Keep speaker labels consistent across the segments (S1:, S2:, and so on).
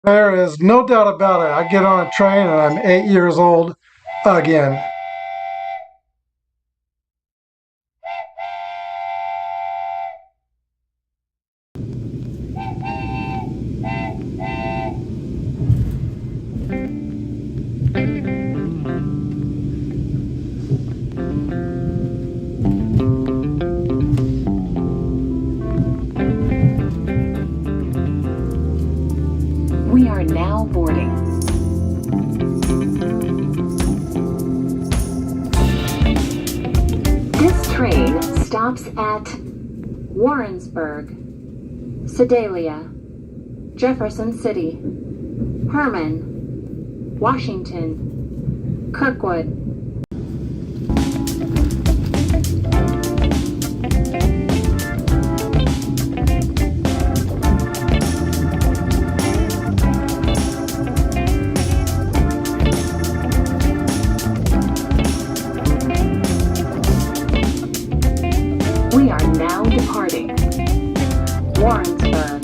S1: There is no doubt about it. I get on a train and I'm 8 years old again.
S2: We are now boarding. This train stops at Warrensburg, Sedalia, Jefferson City, Herman, Washington, Kirkwood. We are now departing Warrensburg.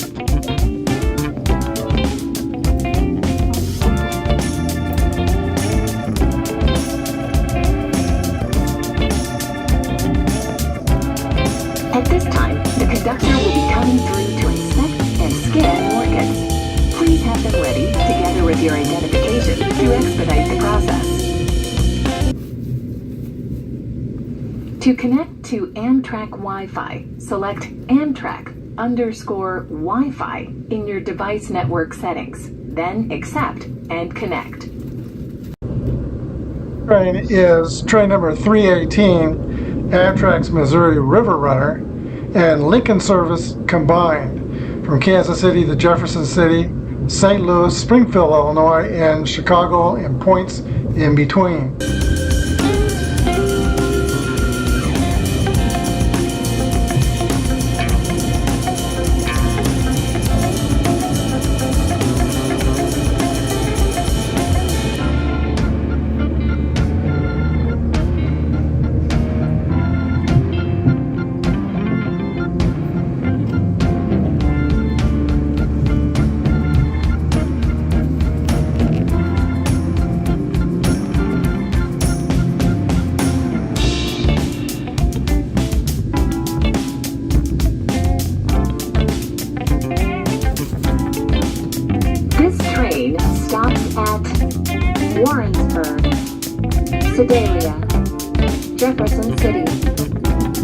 S2: At this time, the conductor will be coming through to inspect and scan your tickets. Please have them ready, together with your identification, to expedite the process. To connect to Amtrak Wi-Fi, select Amtrak_Wi-Fi in your device network settings, then accept and connect.
S1: Train is train number 318, Amtrak's Missouri River Runner, and Lincoln service combined from Kansas City to Jefferson City, St. Louis, Springfield, Illinois, and Chicago, and points in between.
S2: This train stops at Warrensburg, Sedalia, Jefferson City,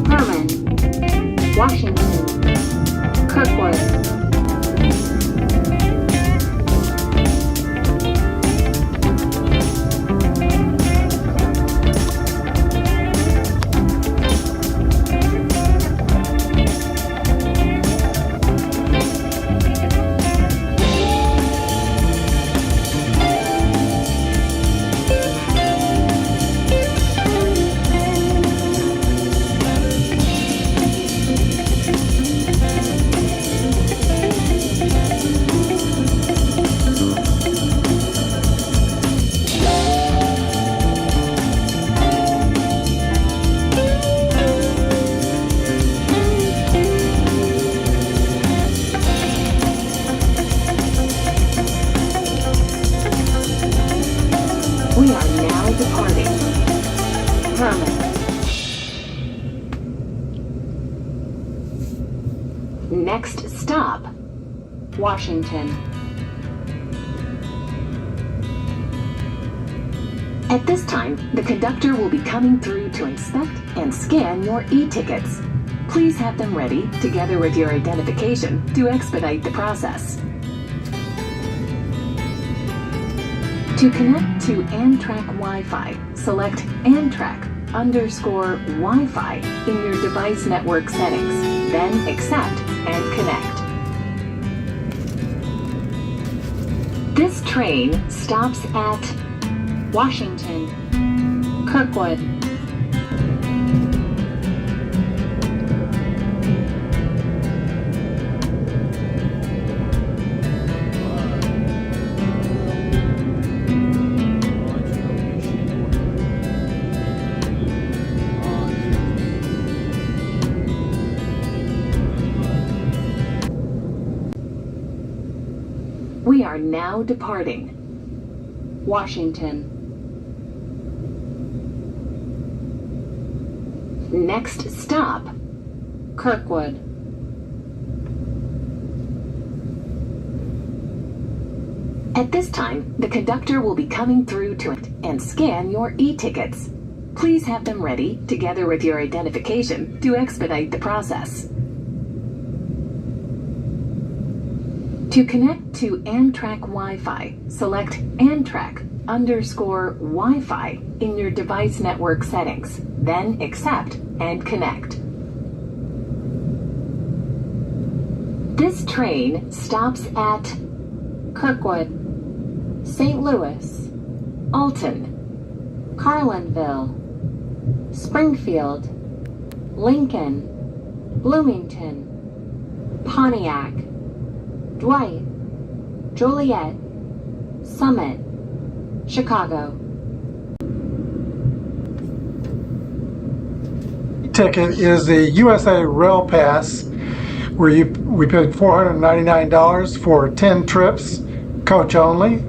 S2: Herman, Washington, Kirkwood. We are now departing Herman. Next stop, Washington. At this time, the conductor will be coming through to inspect and scan your e-tickets. Please have them ready, together with your identification, to expedite the process. To connect to Amtrak Wi-Fi, select Amtrak_Wi-Fi in your device network settings, then accept and connect. This train stops at Washington, Kirkwood. We are are now departing.
S3: Washington.
S2: Next stop,
S3: Kirkwood.
S2: At this time, the conductor will be coming through to and scan your e-tickets. Please have them ready, together with your identification, to expedite the process. To connect to Amtrak Wi-Fi, select Amtrak_Wi-Fi in your device network settings, then accept and connect. This train stops at
S3: Kirkwood. St. Louis.
S2: Alton,
S3: Carlinville. Springfield. Lincoln. Bloomington. Pontiac. Dwight. Joliet. Summit. Chicago.
S1: Ticket is the USA Rail Pass, where we paid $499 for 10 trips, coach only,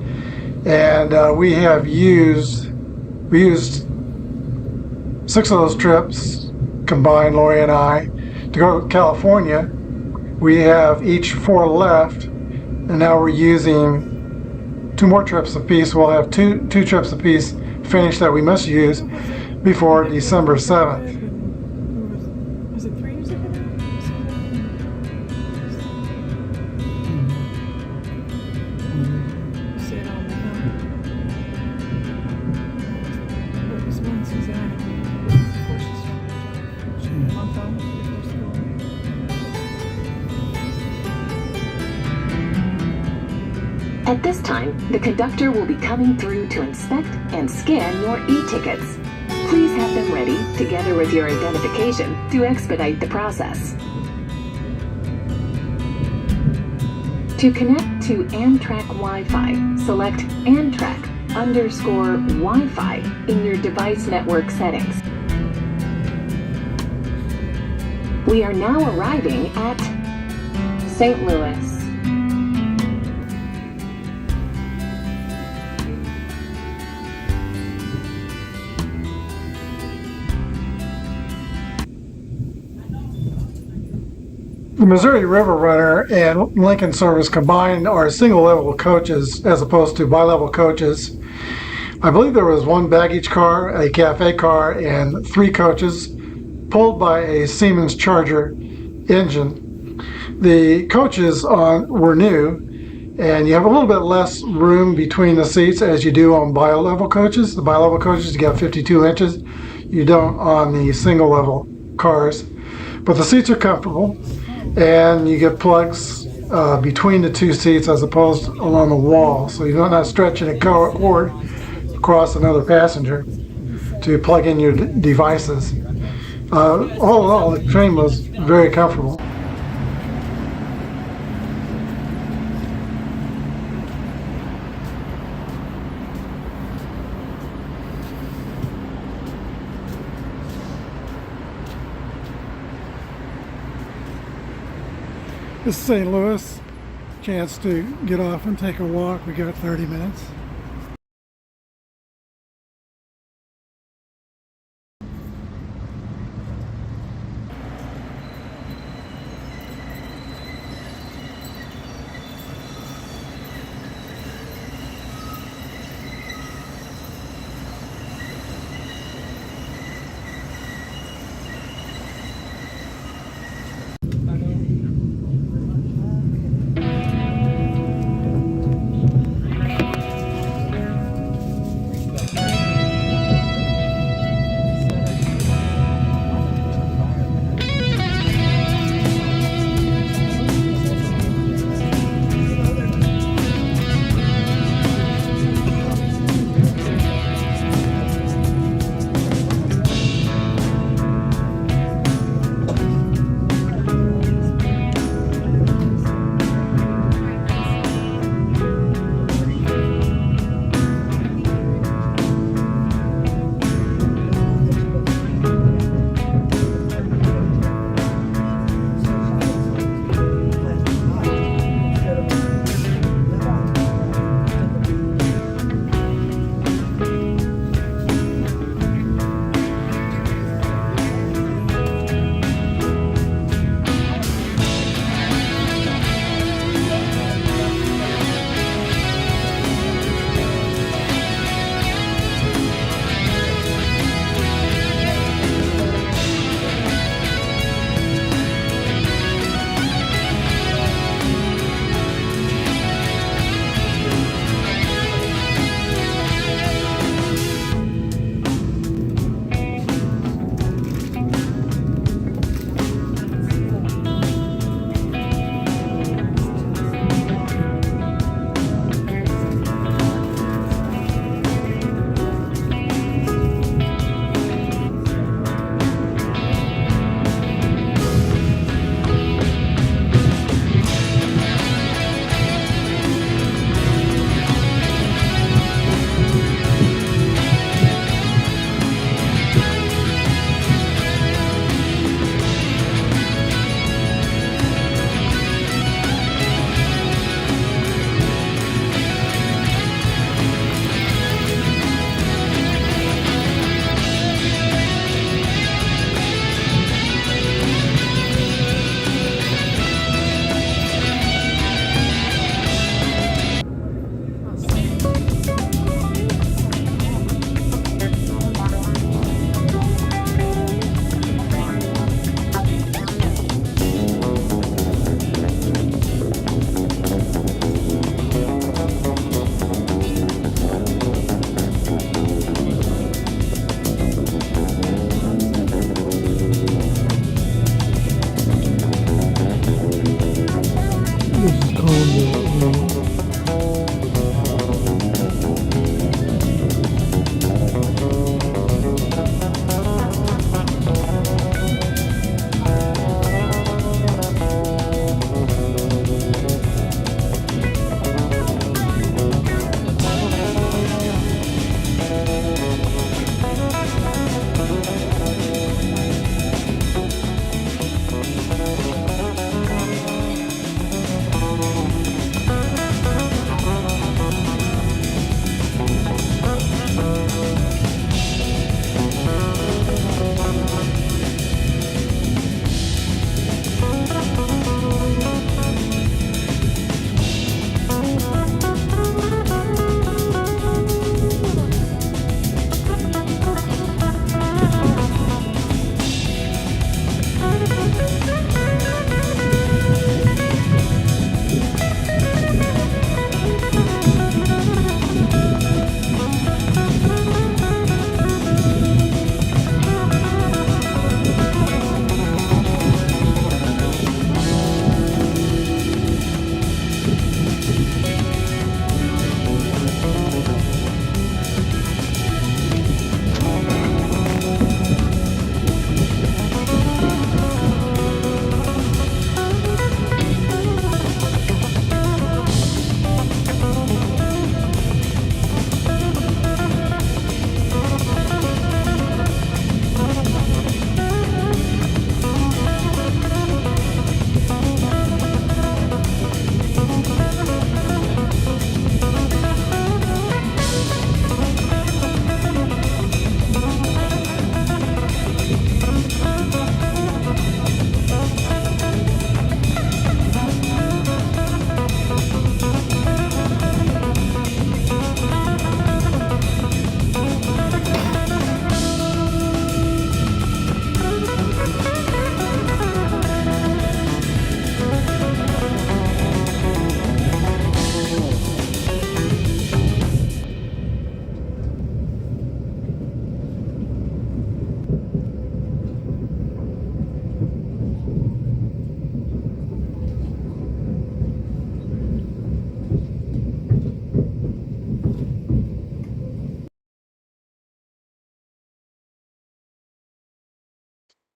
S1: and we used 6 of those trips combined, Lori and I, to go to California. We have each 4 left, and now we're using 2 more trips apiece. We'll have two trips apiece finished that we must use before December 7th.
S4: Was it 3 years ago? See it on the hill. What was when Suzanne? Before she started her job. She was a month old before school.
S2: At this time, the conductor will be coming through to inspect and scan your e-tickets. Please have them ready, together with your identification, to expedite the process. To connect to Amtrak Wi-Fi, select Amtrak_Wi-Fi in your device network settings. We are now arriving at
S3: St. Louis.
S1: The Missouri River Runner and Lincoln Service combined are single level coaches as opposed to bi-level coaches. I believe there was 1 baggage car, a cafe car, and 3 coaches pulled by a Siemens Charger engine. The coaches were new, and you have a little bit less room between the seats as you do on bi-level coaches. The bi-level coaches, you got 52 inches. You don't on the single level cars. But the seats are comfortable, and you get plugs between the 2 seats as opposed to along the wall. So you're not stretching a cord across another passenger to plug in your devices. All in all, the train was very comfortable. This is St. Louis. Chance to get off and take a walk. We got 30 minutes.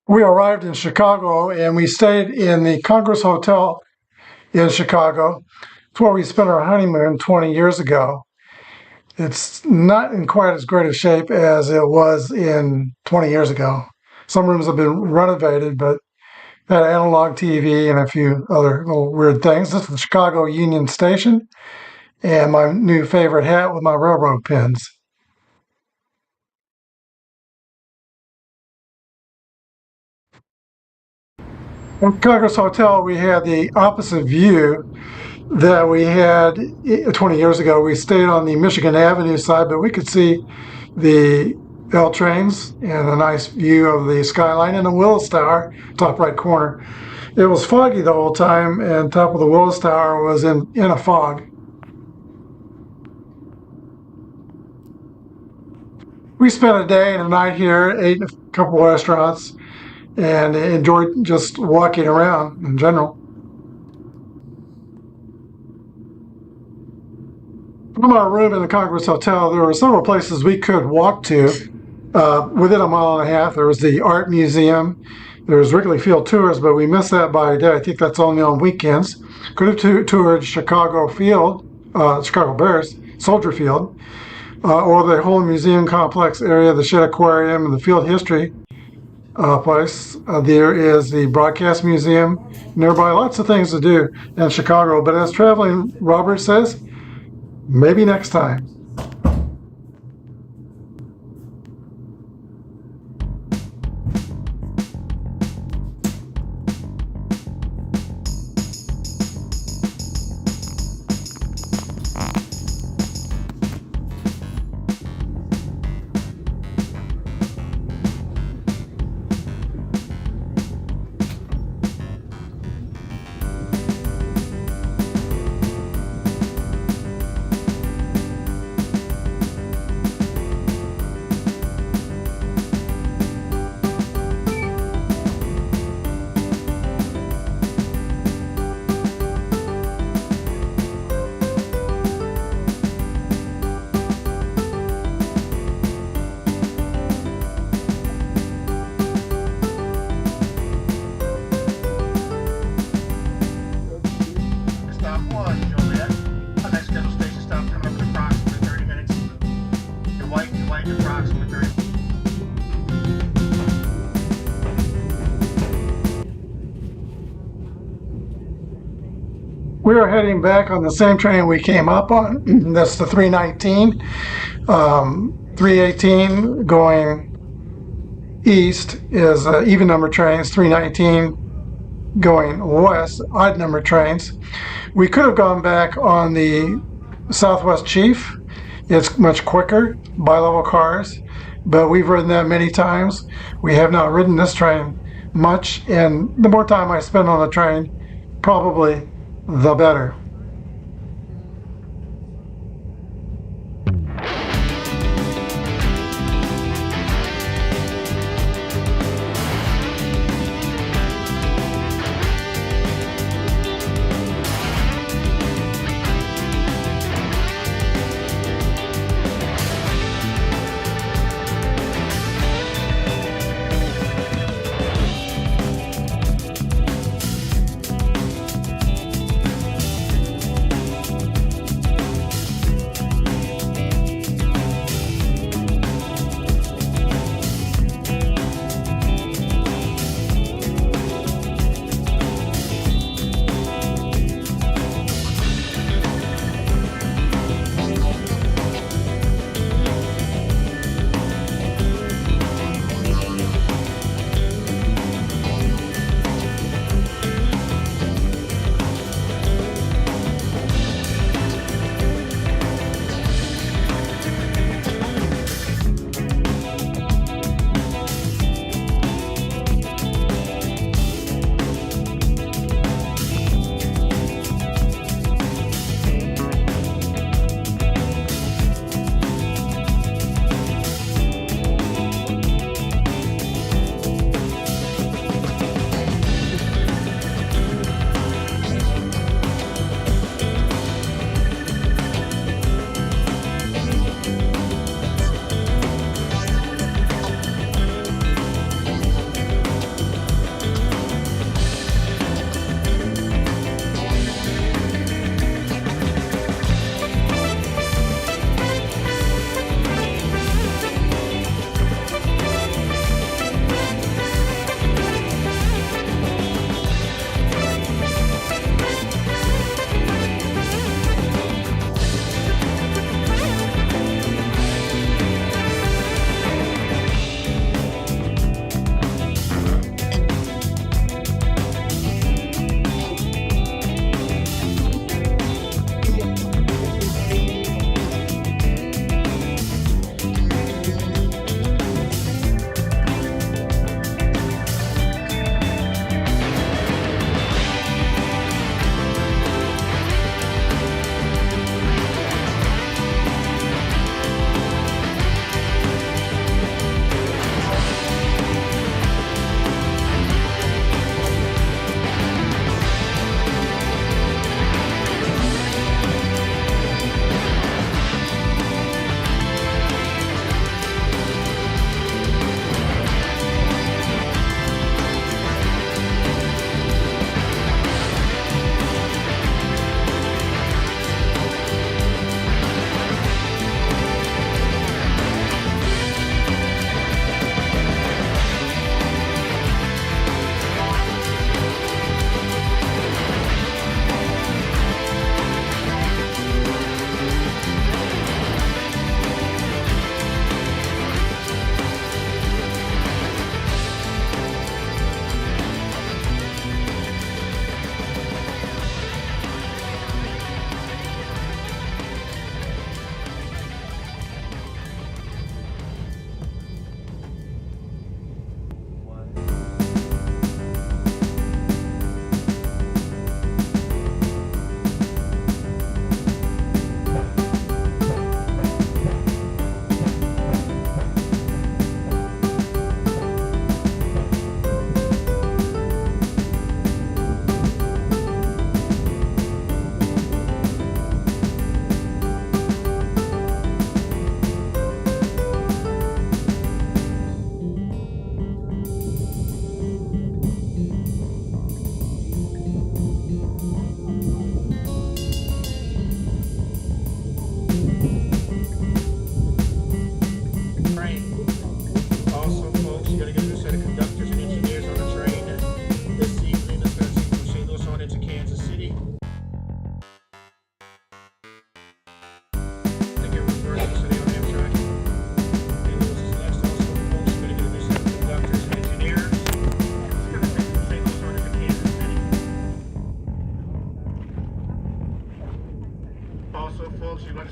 S1: We arrived in Chicago and we stayed in the Congress Hotel in Chicago. It's where we spent our honeymoon 20 years ago. It's not in quite as great a shape as it was in 20 years ago. Some rooms have been renovated, but had analog TV and a few other little weird things. This is the Chicago Union Station and my new favorite hat with my railroad pins. At Congress Hotel, we had the opposite view that we had 20 years ago. We stayed on the Michigan Avenue side, but we could see the L trains and a nice view of the skyline and the Willis Tower, top right corner. It was foggy the whole time, and top of the Willis Tower was in a fog. We spent a day and a night here, ate in a couple of restaurants, and enjoyed just walking around in general. From our room in the Congress Hotel, there were several places we could walk to. Within a mile and a half, there was the Art Museum. There was Wrigley Field tours, but we missed that by a day. I think that's only on weekends. Could have toured Chicago Field, Chicago Bears, Soldier Field, or the whole museum complex area, the Shedd Aquarium, and the Field History place. There is the Broadcast Museum nearby. Lots of things to do in Chicago. But as Traveling Robert says, maybe next time.
S5: Stop 1, Joliet. Our next scheduled station stop coming up in approximately 30 minutes. Dwight, approximately 30 minutes.
S1: We are heading back on the same train we came up on. That's the 319. 318 going east is even number trains. 319 going west, odd number trains. We could have gone back on the Southwest Chief. It's much quicker, bi-level cars, but we've ridden that many times. We have not ridden this train much, and the more time I spend on the train, probably the better.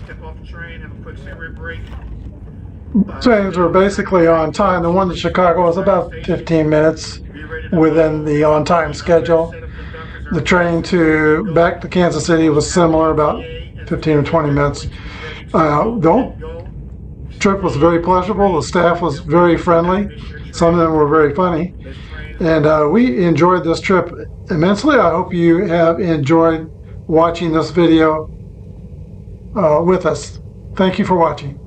S5: step off the train, have a quick cigarette break.
S1: Trains were basically on time. The one to Chicago was about 15 minutes within the on-time schedule. The train back to Kansas City was similar, about 15 or 20 minutes. The whole trip was very pleasurable. The staff was very friendly. Some of them were very funny. And we enjoyed this trip immensely. I hope you have enjoyed watching this video with us. Thank you for watching.